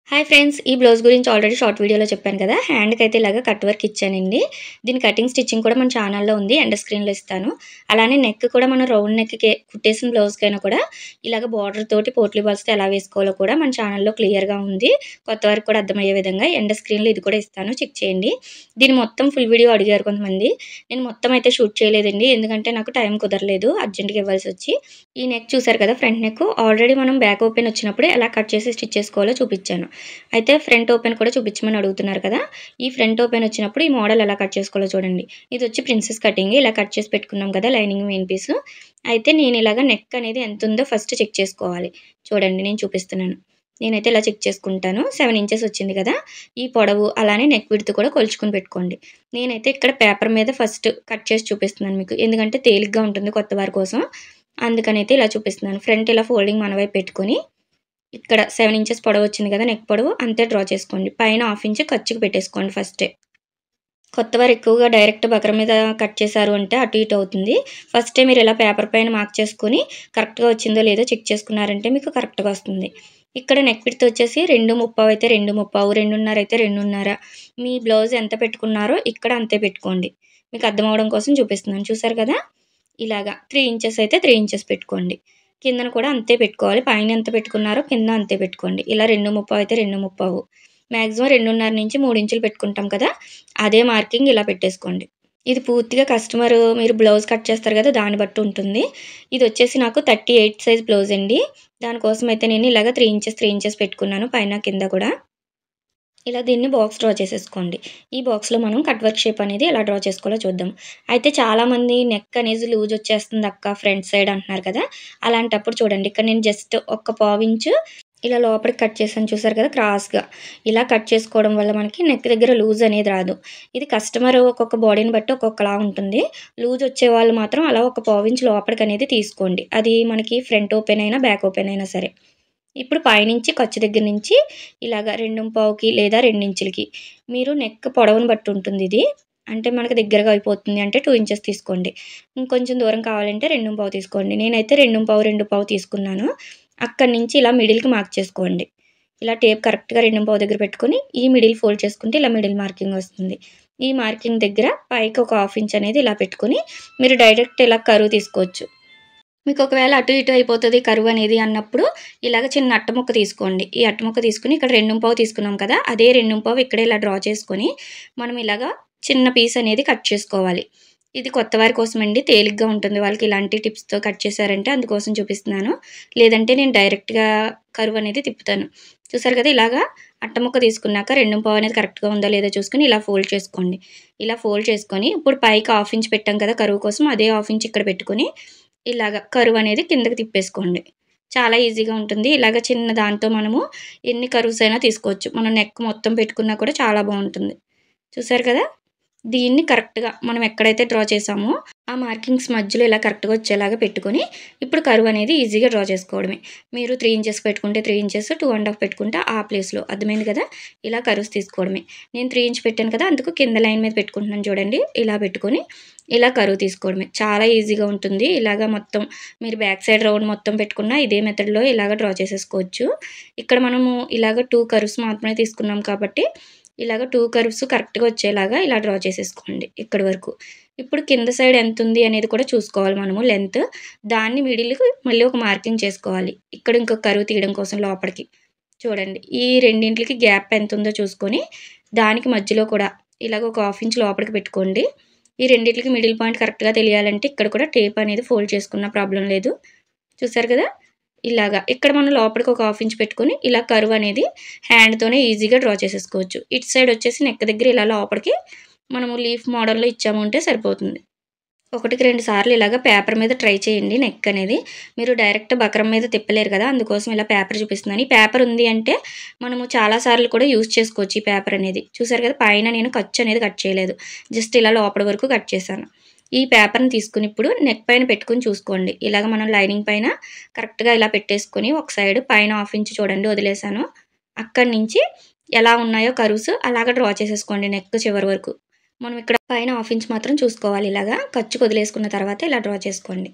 Hi friends! ఈ blouse గురించి already short వీడియోలో చెప్పాను కదా! హ్యాండ్‌కైతే ఇలాగా కట్ వర్క్ ఇచ్చానండి. దీని కటింగ్, స్టిచ్చింగ్ కూడా మన ఛానల్‌లో ఉంది. ఎండ్ స్క్రీన్‌లో ఇస్తాను. అలానే నెక్ కూడా మనం రౌండ్ నెక్‌కి కుట్టేసిన బ్లౌజ్‌కైనా కూడా ఇలాగ బార్డర్ తోటి పోట్లీ బాల్స్‌తో ఎలా వేసుకోవాలో కూడా మన ఛానల్‌లో క్లియర్‌గా ఉంది. కొత్త వారికి కూడా అర్థమయ్యే విధంగా ఎండ్ స్క్రీన్‌లో ఇది కూడా ఇస్తాను. చెక్ చేయండి. దీని మొత్తం ఫుల్ వీడియో అడిగారు కొంతమంది. నేను మొత్తం అయితే షూట్ చేయలేదండి. ఎందుకంటే నాకు టైం కుదరలేదు. అర్జెంట్‌గా ఇవ్వాల్సొచ్చి. ఈ నెక్ చూసారు కదా! ఫ్రంట్ నెక్ ఆల్రెడీ మనం బ్యాక్ ఓపెన్ వచ్చినప్పుడే ఎలా కట్ చేసి స్టిచ్ చేసుకోవాలో చూపించాను. అయితే ఫ్రంట్ ఓపెన్ కూడా చూపించమని అడుగుతున్నారు కదా! ఈ ఫ్రంట్ ఓపెన్ వచ్చినప్పుడు ఈ మోడల్ ఎలా కట్ చేసుకోవాలో చూడండి. ఇదొచ్చి ప్రిన్సెస్ కటింగ్. ఇలా కట్ చేసి పెట్టుకున్నాం కదా! లైనింగ్ మెయిన్ పీసు. అయితే నేను ఇలాగ నెక్ అనేది ఎంతుందో ఫస్ట్ చెక్ చేసుకోవాలి. చూడండి నేను చూపిస్తున్నాను. నేనైతే ఇలా చెక్ చేసుకుంటాను. 7 ఇంచెస్ వచ్చింది కదా! ఈ పొడవు అలానే నెక్ విడ్త్ కూడా కొలుచుకొని పెట్టుకోండి. నేనైతే ఇక్కడ పేపర్ మీద ఫస్ట్ కట్ చేసి చూపిస్తున్నాను మీకు. ఎందుకంటే తేలిగ్గా ఉంటుంది కొత్త వారి కోసం. అందుకనైతే ఇలా చూపిస్తున్నాను. ఫ్రంట్ ఇలా ఫోల్డింగ్ మన వైపు పెట్టుకొని ఇక్కడ 7 ఇంచెస్ పొడవొచ్చింది కదా! నెక్ పొడవు అంతే డ్రా చేసుకోండి. పైన హాఫ్ ఇంచ్ ఖర్చుకి పెట్టేసుకోండి ఫస్టే. కొత్తవారు ఎక్కువగా డైరెక్ట్ బకరం మీద కట్ చేశారు అంటే అటు ఇటు అవుతుంది. ఫస్టే మీరు ఇలా పేపర్ పైన మార్క్ చేసుకొని కరెక్ట్‌గా వచ్చిందో లేదో చెక్ చేసుకున్నారంటే మీకు కరెక్ట్‌గా వస్తుంది. ఇక్కడ నెక్ విడ్త్ వచ్చేసి 2:30 అయితే 2:30, 2:30 అయితే 2:30 మీ బ్లౌజ్ ఎంత పెట్టుకున్నారో ఇక్కడ అంతే పెట్టుకోండి. మీకు అర్థమవ్వడం కోసం చూపిస్తున్నాను. చూసారు కదా! ఇలాగా 3 ఇంచెస్ అయితే 3 ఇంచెస్ పెట్టుకోండి. కిందన కూడా అంతే పెట్టుకోవాలి. పైన ఎంత పెట్టుకున్నారో కింద అంతే పెట్టుకోండి. ఇలా 2:30 అయితే 2:30 మాక్సిమం 2:30-3 ఇంచులు పెట్టుకుంటాం కదా! అదే మార్కింగ్ ఇలా పెట్టేసుకోండి. ఇది పూర్తిగా కస్టమరు మీరు బ్లౌజ్ కట్ చేస్తారు కదా! దాన్ని బట్టి ఉంటుంది. ఇదొచ్చేసి నాకు 38 సైజ్ బ్లౌజ్ అండి. దానికోసం అయితే నేను ఇలాగ 3 ఇంచెస్, 3 ఇంచెస్ పెట్టుకున్నాను పైన కింద కూడా. ఇలా దీన్ని బాక్స్ డ్రా చేసేసుకోండి. ఈ బాక్స్‌లో మనం కట్ వర్క్ షేప్ అనేది ఎలా డ్రా చేసుకోవాలో చూద్దాం. అయితే చాలామంది నెక్ అనేది లూజ్ వచ్చేస్తుంది అక్క ఫ్రంట్ సైడ్ అంటున్నారు కదా! అలాంటప్పుడు చూడండి ఇక్కడ నేను జస్ట్ ఒక పావించు ఇలా లోపలికి కట్ చేశాను చూసారు కదా! క్రాస్‌గా. ఇలా కట్ చేసుకోవడం వల్ల మనకి నెక్ దగ్గర లూజ్ అనేది రాదు. ఇది కస్టమర్ ఒక్కొక్క బాడీని బట్టి ఒక్కొక్కలా ఉంటుంది. లూజ్ వచ్చేవాళ్ళు మాత్రం అలా ఒక పావించ్ లోపలికనేది తీసుకోండి. అది మనకి ఫ్రంట్ ఓపెన్ అయినా, బ్యాక్ ఓపెన్ అయినా సరే. ఇప్పుడు పైనుంచి ఖర్చు దగ్గర నుంచి ఇలాగ 2:15కి లేదా 2 ఇంచులకి మీరు నెక్ పొడవును బట్టి ఉంటుంది ఇది. అంటే మనకు దగ్గరగా అయిపోతుంది అంటే 2 ఇంచెస్ తీసుకోండి. ఇంకొంచెం దూరం కావాలంటే 2:15 తీసుకోండి. నేనైతే 2:15, 2:15 తీసుకున్నాను. అక్కడి నుంచి ఇలా మిడిల్‌కి మార్క్ చేసుకోండి. ఇలా టేప్ కరెక్ట్‌గా 2:15 దగ్గర పెట్టుకొని ఈ మిడిల్ ఫోల్డ్ చేసుకుంటే ఇలా మిడిల్ మార్కింగ్ వస్తుంది. ఈ మార్కింగ్ దగ్గర పైకి ఒక హాఫ్ ఇంచ్ అనేది ఇలా పెట్టుకొని మీరు డైరెక్ట్ ఇలా కర్వ్ తీసుకోవచ్చు. మీకు ఒకవేళ అటు ఇటు అయిపోతది కరువనేది అన్నప్పుడు, ఇలాగ చిన్న అట్ట ముక్క తీసుకోండి. ఈ అట్ట ముక్క తీసుకొని ఇక్కడ 2:15 తీసుకున్నాం కదా! అదే 2:15 ఇక్కడ ఇలా డ్రా చేసుకొని, మనం ఇలాగా చిన్న పీస్ అనేది కట్ చేసుకోవాలి. ఇది కొత్త వారి కోసమండి. తేలిగ్గా ఉంటుంది. వాళ్ళకి ఇలాంటి టిప్స్‌తో కట్ చేశారంటే అందుకోసం చూపిస్తున్నాను. లేదంటే నేను డైరెక్ట్‌గా కరువనేది తిప్పుతాను. చూసారు కదా! ఇలాగా అట్ట ముక్క తీసుకున్నాక 2:15 అనేది కరెక్ట్‌గా ఉందో లేదో చూసుకొని ఇలా ఫోల్డ్ చేసుకోండి. ఇలా ఫోల్డ్ చేసుకొని ఇప్పుడు పైకి హాఫ్ ఇంచ్ పెట్టాం కదా! కరువు కోసం అదే హాఫ్ ఇంచ్ ఇక్కడ పెట్టుకొని ఇలాగ కరువనేది కిందకి తిప్పేసుకోండి. చాలా ఈజీగా ఉంటుంది. ఇలాగ చిన్న దాంతో మనము ఎన్ని కర్వ్స్ అయినా తీసుకోవచ్చు. మనం నెక్ మొత్తం పెట్టుకున్నా కూడా చాలా బావుంటుంది. చూసారు కదా! దీన్ని కరెక్ట్‌గా మనం ఎక్కడైతే డ్రా చేసామో, ఆ మార్కింగ్స్ మధ్యలో ఇలా కరెక్ట్‌గా వచ్చేలాగా పెట్టుకొని, ఇప్పుడు కర్వ్ అనేది ఈజీగా డ్రా చేసుకోవడమే. మీరు 3 ఇంచెస్ పెట్టుకుంటే 3 ఇంచెస్, 2 ½ పెట్టుకుంటే ఆ ప్లేస్‌లో అర్థమైంది కదా! ఇలా కర్వ్స్ తీసుకోవడమే. నేను 3 ఇంచ్ పెట్టాను కదా! అందుకు కింద లైన్ మీద పెట్టుకుంటున్నాను చూడండి. ఇలా పెట్టుకొని, ఇలా కర్వ్ తీసుకోవడమే. చాలా ఈజీగా ఉంటుంది. ఇలాగ మొత్తం మీరు బ్యాక్ సైడ్ రౌండ్ మొత్తం పెట్టుకున్నా ఇదే మెథడ్‌లో ఇలాగ డ్రా చేసేసుకోవచ్చు. ఇక్కడ మనము ఇలాగ 2 కర్వ్స్ మాత్రమే తీసుకున్నాం కాబట్టి ఇలాగ 2 కర్వ్స్ కరెక్ట్‌గా వచ్చేలాగా ఇలా డ్రా చేసేసుకోండి ఇక్కడి వరకు. ఇప్పుడు కింద సైడ్ ఎంతుంది అనేది కూడా చూసుకోవాలి మనము లెంత్. దాన్ని మిడిల్‌కి మళ్ళీ ఒక మార్కింగ్ చేసుకోవాలి. ఇక్కడ ఇంకొక కర్వ్ తీయడం కోసం లోపలికి. చూడండి. ఈ రెండింట్లకి గ్యాప్ ఎంతుందో చూసుకొని, దానికి మధ్యలో కూడా ఇలాగ ఒక హాఫ్ ఇంచ్ లోపలికి పెట్టుకోండి. ఈ రెండిట్లకి మిడిల్ పాయింట్ కరెక్ట్‌గా తెలియాలంటే ఇక్కడ కూడా టేప్ అనేది ఫోల్డ్ చేసుకున్న ప్రాబ్లమ్ లేదు. చూసారు కదా! ఇలాగా. ఇక్కడ మనం లోపలికి ఒక హాఫ్ ఇంచ్ పెట్టుకొని, ఇలా కర్వ్ అనేది హ్యాండ్‌తోనే ఈజీగా డ్రా చేసేసుకోవచ్చు. ఇటు సైడ్ వచ్చేసి నెక్ దగ్గర ఇలా లోపలికి మనము లీఫ్ మోడల్‌లో ఇచ్చాము అంటే సరిపోతుంది. ఒకటికి 2 సార్లు ఇలాగ పేపర్ మీద ట్రై చేయండి నెక్ అనేది. మీరు డైరెక్ట్ బకరం మీద తిప్పలేరు కదా! అందుకోసం ఇలా పేపర్ చూపిస్తున్నాను. ఈ పేపర్ ఉంది అంటే మనము చాలా సార్లు కూడా యూజ్ చేసుకోవచ్చు ఈ పేపర్ అనేది. చూసారు కదా! పైన నేను ఖర్చు అనేది కట్ చేయలేదు. జస్ట్ ఇలా లోపల వరకు కట్ చేశాను. ఈ పేపర్‌ని తీసుకొని ఇప్పుడు నెక్ పైన పెట్టుకొని చూసుకోండి. ఇలాగ మనం లైనింగ్ పైన కరెక్ట్‌గా ఇలా పెట్టేసుకొని ఒక సైడ్ పైన హాఫ్ ఇంచ్ చూడండి వదిలేసాను. అక్కడి నుంచి ఎలా ఉన్నాయో కర్వ్స్ అలాగ డ్రా చేసేసుకోండి నెక్ చివరి వరకు. మనం ఇక్కడ పైన హాఫ్ ఇంచ్ మాత్రం చూసుకోవాలి. ఇలాగా ఖర్చుకు వదిలేసుకున్న తర్వాత ఇలా డ్రా చేసుకోండి.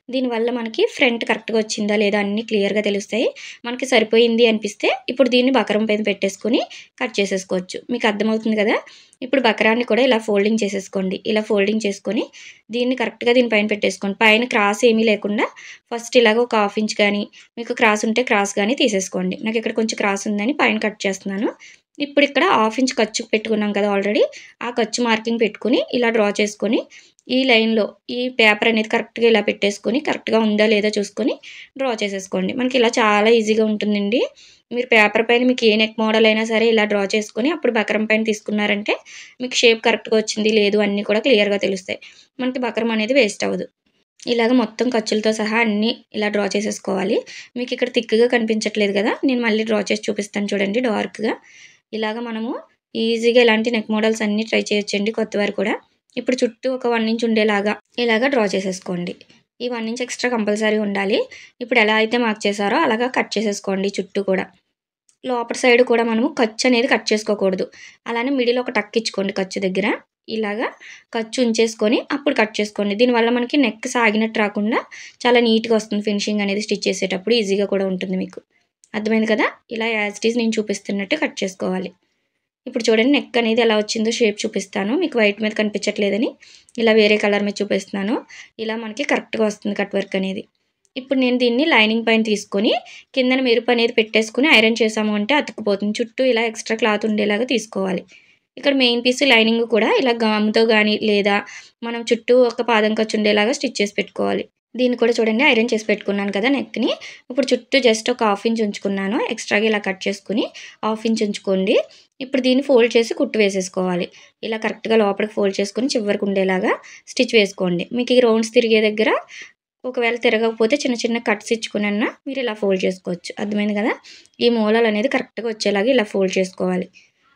దీనివల్ల మనకి ఫ్రంట్ కరెక్ట్‌గా వచ్చిందా లేదా అన్నీ క్లియర్‌గా తెలుస్తాయి. మనకి సరిపోయింది అనిపిస్తే ఇప్పుడు దీన్ని బకరం పైన పెట్టేసుకొని కట్ చేసేసుకోవచ్చు. మీకు అర్థమవుతుంది కదా! ఇప్పుడు బకరాన్ని కూడా ఇలా ఫోల్డింగ్ చేసేసుకోండి. ఇలా ఫోల్డింగ్ చేసుకొని దీన్ని కరెక్ట్‌గా దీని పైన పెట్టేసుకోండి. పైన క్రాస్ ఏమీ లేకుండా ఫస్ట్ ఇలాగ ఒక హాఫ్ ఇంచ్ గానీ, మీకు క్రాస్ ఉంటే క్రాస్ గానీ తీసేసుకోండి. నాకు ఇక్కడ కొంచెం క్రాస్ ఉందని పైన కట్ చేస్తున్నాను. ఇప్పుడు ఇక్కడ హాఫ్ ఇంచ్ ఖర్చుకు పెట్టుకున్నాం కదా ఆల్రెడీ. ఆ ఖర్చు మార్కింగ్ పెట్టుకొని ఇలా డ్రా చేసుకొని ఈ లైన్‌లో ఈ పేపర్ అనేది కరెక్ట్‌గా ఇలా పెట్టేసుకొని కరెక్ట్‌గా ఉందా లేదా చూసుకొని డ్రా చేసేసుకోండి. మనకి ఇలా చాలా ఈజీగా ఉంటుందండి. మీరు పేపర్ పైన మీకు ఏ నెక్ మోడల్ అయినా సరే ఇలా డ్రా చేసుకొని అప్పుడు బకరం పైన తీసుకున్నారంటే మీకు షేప్ కరెక్ట్‌గా వచ్చింది లేదు అన్నీ కూడా క్లియర్‌గా తెలుస్తాయి. మనకి బకరం అనేది వేస్ట్ అవ్వదు. ఇలాగ మొత్తం ఖర్చులతో సహా అన్నీ ఇలా డ్రా చేసేసుకోవాలి. మీకు ఇక్కడ థిక్‌గా కనిపించట్లేదు కదా! నేను మళ్ళీ డ్రా చేసి చూపిస్తాను చూడండి డార్క్‌గా. ఇలాగ మనము ఈజీగా ఇలాంటి నెక్ మోడల్స్ అన్నీ ట్రై చేయొచ్చండి కొత్తవారు కూడా. ఇప్పుడు చుట్టూ ఒక 1 ఇంచ్ ఉండేలాగా ఇలాగ డ్రా చేసేసుకోండి. ఈ 1 ఇంచ్ ఎక్స్‌ట్రా కంపల్సరీ ఉండాలి. ఇప్పుడు ఎలా అయితే మార్క్ చేశారో అలాగా కట్ చేసేసుకోండి చుట్టూ కూడా. లోపటి సైడ్ కూడా మనము ఖర్చు అనేది కట్ చేసుకోకూడదు. అలానే మిడిల్ ఒక టక్ ఇచ్చుకోండి ఖర్చు దగ్గర. ఇలాగా ఖర్చు ఉంచేసుకొని అప్పుడు కట్ చేసుకోండి. దీనివల్ల మనకి నెక్ సాగినట్టు రాకుండా చాలా నీట్‌గా వస్తుంది ఫినిషింగ్ అనేది స్టిచ్ చేసేటప్పుడు ఈజీగా కూడా ఉంటుంది మీకు. అర్థమైంది కదా! ఇలా యాజ్ ఇట్ ఈజ్ నేను చూపిస్తున్నట్టు కట్ చేసుకోవాలి. ఇప్పుడు చూడండి నెక్ అనేది ఎలా వచ్చిందో షేప్ చూపిస్తాను. మీకు వైట్ మీద కనిపించట్లేదని ఇలా వేరే కలర్ మీద చూపిస్తున్నాను. ఇలా మనకి కరెక్ట్‌గా వస్తుంది కట్ వర్క్ అనేది. ఇప్పుడు నేను దీన్ని లైనింగ్ పైన తీసుకొని కిందన మెరుపు అనేది పెట్టేసుకొని ఐరన్ చేసాము అంటే అతుక్కుపోతుంది. చుట్టూ ఇలా ఎక్స్ట్రా క్లాత్ ఉండేలాగా తీసుకోవాలి. ఇక్కడ మెయిన్ పీస్ లైనింగ్ కూడా ఇలా గమ్‌తో గానీ లేదా మనం చుట్టూ ఒక పాదం ఖర్చు ఉండేలాగా స్టిచ్ చేసి పెట్టుకోవాలి. దీన్ని కూడా చూడండి ఐరన్ చేసి పెట్టుకున్నాను కదా నెక్‌ని. ఇప్పుడు చుట్టూ జస్ట్ ఒక హాఫ్ ఇంచ్ ఉంచుకున్నాను. ఎక్స్ట్రాగా ఇలా కట్ చేసుకొని హాఫ్ ఇంచ్ ఉంచుకోండి. ఇప్పుడు దీన్ని ఫోల్డ్ చేసి కుట్టు వేసేసుకోవాలి. ఇలా కరెక్ట్‌గా లోపలికి ఫోల్డ్ చేసుకొని చివరికి ఉండేలాగా స్టిచ్ వేసుకోండి. మీకు ఈ రౌండ్స్ తిరిగే దగ్గర ఒకవేళ తిరగకపోతే చిన్న చిన్న కట్స్ ఇచ్చుకొనన్నా మీరు ఇలా ఫోల్డ్ చేసుకోవచ్చు. అర్థమైంది కదా! ఈ మూలలనేది కరెక్ట్‌గా వచ్చేలాగా ఇలా ఫోల్డ్ చేసుకోవాలి.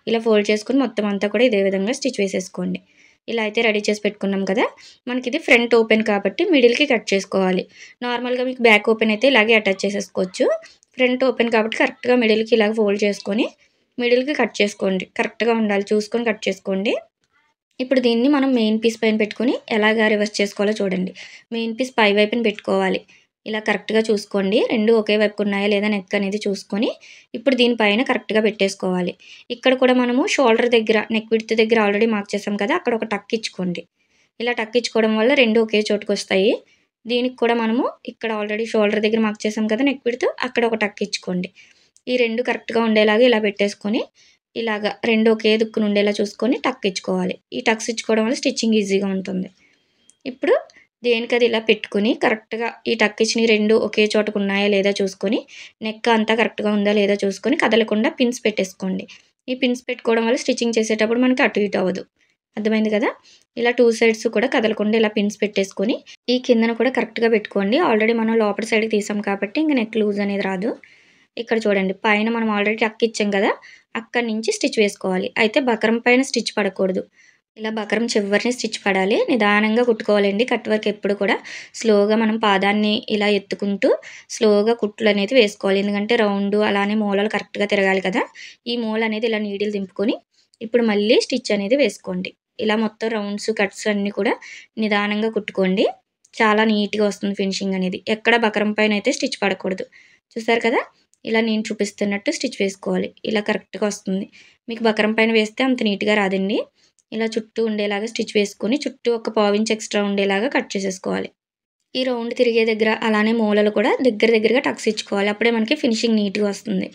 ఇలా ఫోల్డ్ చేసుకొని మొత్తం అంతా కూడా ఇదే విధంగా స్టిచ్ వేసేసుకోండి. ఇలా అయితే రెడీ చేసి పెట్టుకున్నాం కదా! మనకిది ఫ్రంట్ ఓపెన్ కాబట్టి మిడిల్‌కి కట్ చేసుకోవాలి. నార్మల్‌గా మీకు బ్యాక్ ఓపెన్ అయితే ఇలాగే అటాచ్ చేసేసుకోవచ్చు. ఫ్రంట్ ఓపెన్ కాబట్టి కరెక్ట్‌గా మిడిల్‌కి ఇలాగ ఫోల్డ్ చేసుకొని మిడిల్‌కి కట్ చేసుకోండి. కరెక్ట్‌గా ఉండాలి చూసుకొని కట్ చేసుకోండి. ఇప్పుడు దీన్ని మనం మెయిన్ పీస్ పైన పెట్టుకొని ఎలాగా రివర్స్ చేసుకోవాలో చూడండి. మెయిన్ పీస్ పై వైపున పెట్టుకోవాలి. ఇలా కరెక్ట్‌గా చూసుకోండి. 2 ఒకే వైపున ఉన్నాయా లేదా నెక్ అనేది చూసుకొని ఇప్పుడు దీని పైన కరెక్ట్‌గా పెట్టేసుకోవాలి. ఇక్కడ కూడా మనము షోల్డర్ దగ్గర నెక్ విడ్త్ దగ్గర ఆల్రెడీ మార్క్ చేసాం కదా! అక్కడ ఒక టక్ ఇచ్చుకోండి. ఇలా టక్ ఇచ్చుకోవడం వల్ల 2 ఒకే చోటుకొస్తాయి. దీనికి కూడా మనము ఇక్కడ ఆల్రెడీ షోల్డర్ దగ్గర మార్క్ చేసాం కదా! నెక్ విడ్త్ అక్కడ ఒక టక్ ఇచ్చుకోండి. ఈ 2 కరెక్ట్‌గా ఉండేలాగా ఇలా పెట్టేసుకొని ఇలాగ 2 ఒకే దిక్కున ఉండేలా చూసుకొని టక్ ఇచ్చుకోవాలి. ఈ టక్స్ ఇచ్చుకోవడం వల్ల స్టిచ్చింగ్ ఈజీగా ఉంటుంది. ఇప్పుడు దేనికది ఇలా పెట్టుకొని కరెక్ట్‌గా ఈ టక్ ఇచ్చినయి 2 ఒకే చోటకు ఉన్నాయా లేదా చూసుకొని, నెక్ అంతా కరెక్ట్‌గా ఉందా లేదా చూసుకొని కదలకుండా పిన్స్ పెట్టేసుకోండి. ఈ పిన్స్ పెట్టుకోవడం వల్ల స్టిచ్చింగ్ చేసేటప్పుడు మనకి అటు ఇటు అవ్వదు. అర్థమైంది కదా! ఇలా 2 సైడ్స్ కూడా కదలకుండా ఇలా పిన్స్ పెట్టేసుకొని, ఈ కిందన కూడా కరెక్ట్‌గా పెట్టుకోండి. ఆల్రెడీ మనం లోపటి సైడ్‌కి తీసాం కాబట్టి ఇంక నెక్ లూజ్ అనేది రాదు. ఇక్కడ చూడండి పైన మనం ఆల్రెడీ టక్ ఇచ్చాం కదా! అక్కడి నుంచి స్టిచ్ వేసుకోవాలి. అయితే బకరం పైన స్టిచ్ పడకూడదు. ఇలా బకరం చివరనే స్టిచ్ పడాలి. నిదానంగా కుట్టుకోవాలండి. కట్ వర్క్ ఎప్పుడు కూడా స్లోగా మనం పాదాన్ని ఇలా ఎత్తుకుంటూ స్లోగా కుట్లనేది వేసుకోవాలి. ఎందుకంటే రౌండు అలానే మూలలు కరెక్ట్‌గా తిరగాలి కదా! ఈ మూల అనేది ఇలా నీడిల్ దింపుకొని ఇప్పుడు మళ్ళీ స్టిచ్ అనేది వేసుకోండి. ఇలా మొత్తం రౌండ్స్, కట్స్ అన్నీ కూడా నిదానంగా కుట్టుకోండి. చాలా నీట్‌గా వస్తుంది ఫినిషింగ్ అనేది. ఎక్కడ బకరం పైన అయితే స్టిచ్ పడకూడదు. చూసారు కదా! ఇలా నేను చూపిస్తున్నట్టు స్టిచ్ వేసుకోవాలి. ఇలా కరెక్ట్‌గా వస్తుంది. మీకు బకరం పైన వేస్తే అంత నీట్‌గా రాదండి. ఇలా చుట్టూ ఉండేలాగా స్టిచ్ వేసుకొని చుట్టూ ఒక పావించ్ ఎక్స్ట్రా ఉండేలాగా కట్ చేసేసుకోవాలి. ఈ రౌండ్ తిరిగే దగ్గర అలానే మూలలు కూడా దగ్గర దగ్గరగా టక్స్ ఇచ్చుకోవాలి. అప్పుడే మనకి ఫినిషింగ్ నీట్‌గా వస్తుంది.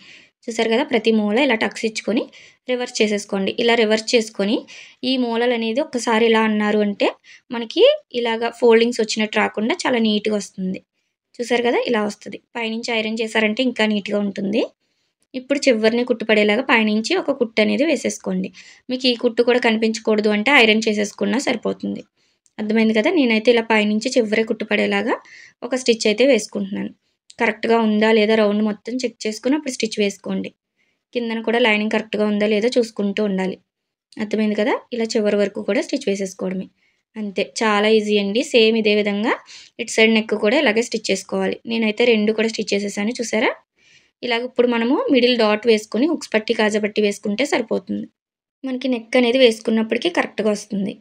చూసారు కదా! ప్రతి మూల ఇలా టక్స్ ఇచ్చుకొని రివర్స్ చేసేసుకోండి. ఇలా రివర్స్ చేసుకొని ఈ మూలలనేది ఒక్కసారి ఇలా అన్నారు అంటే మనకి ఇలాగా ఫోల్డింగ్స్ వచ్చినట్టు రాకుండా చాలా నీట్‌గా వస్తుంది. చూసారు కదా! ఇలా వస్తది. పైనుంచి ఐరన్ చేశారంటే ఇంకా నీట్‌గా ఉంటుంది. ఇప్పుడు చివరనే కుట్టు పడేలాగా పైనుంచి ఒక కుట్టు అనేది వేసేసుకోండి. మీకు ఈ కుట్టు కూడా కనిపించకూడదు అంటే ఐరన్ చేసేసుకున్నా సరిపోతుంది. అర్థమైంది కదా! నేనైతే ఇలా పైనుంచి చివరి కుట్టు పడేలాగా ఒక స్టిచ్ అయితే వేసుకుంటున్నాను. కరెక్ట్‌గా ఉందా లేదా రౌండ్ మొత్తం చెక్ చేసుకొని అప్పుడు స్టిచ్ వేసుకోండి. కిందన కూడా లైనింగ్ కరెక్ట్‌గా ఉందా లేదా చూసుకుంటూ ఉండాలి. అర్థమైంది కదా! ఇలా చివరి వరకు కూడా స్టిచ్ వేసేసుకోవడమే. అంతే చాలా ఈజీ అండి. సేమ్ ఇదే విధంగా ఇటు సైడ్ నెక్ కూడా ఇలాగే స్టిచ్ చేసుకోవాలి. నేనైతే 2 కూడా స్టిచ్ చేసేసాను చూసారా? ఇలాగ ఇప్పుడు మనము మిడిల్ డాట్ వేసుకొని హుక్స్ పట్టి, కాజా పట్టి వేసుకుంటే సరిపోతుంది. మనకి నెక్ అనేది వేసుకున్నప్పటికి కరెక్ట్‌గా వస్తుంది.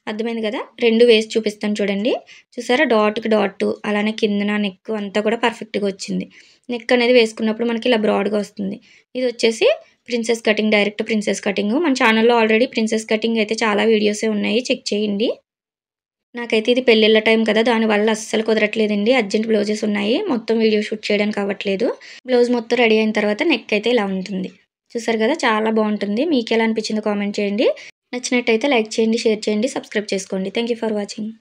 అర్థమైంది కదా! 2 వేసి చూపిస్తాను చూడండి. చూసారా డాట్‌కి డాటు అలానే కిందన నెక్ అంతా కూడా పర్ఫెక్ట్‌గా వచ్చింది. నెక్ అనేది వేసుకున్నప్పుడు మనకి ఇలా బ్రాడ్‌గా వస్తుంది. ఇదొచ్చేసి princess cutting, direct princess cutting. మన ఛానల్‌లో ఆల్రెడీ ప్రిన్సెస్ కటింగ్ అయితే చాలా వీడియోసే ఉన్నాయి. చెక్ చేయండి. నాకైతే ఇది పెళ్ళిళ్ళ టైం కదా! దానివల్ల అస్సలు కుదరట్లేదండి. అర్జెంట్ బ్లౌజెస్ ఉన్నాయి. మొత్తం వీడియో షూట్ చేయడానికి అవ్వట్లేదు. బ్లౌజ్ మొత్తం రెడీ అయిన తర్వాత నెక్ అయితే ఇలా ఉంటుంది. చూసారు కదా! చాలా బావుంటుంది. మీకెలా అనిపించిందో కామెంట్ చేయండి. నచ్చినట్టయితే లైక్ చేయండి, షేర్ చేయండి, సబ్స్క్రైబ్ చేసుకోండి. Thank you for watching.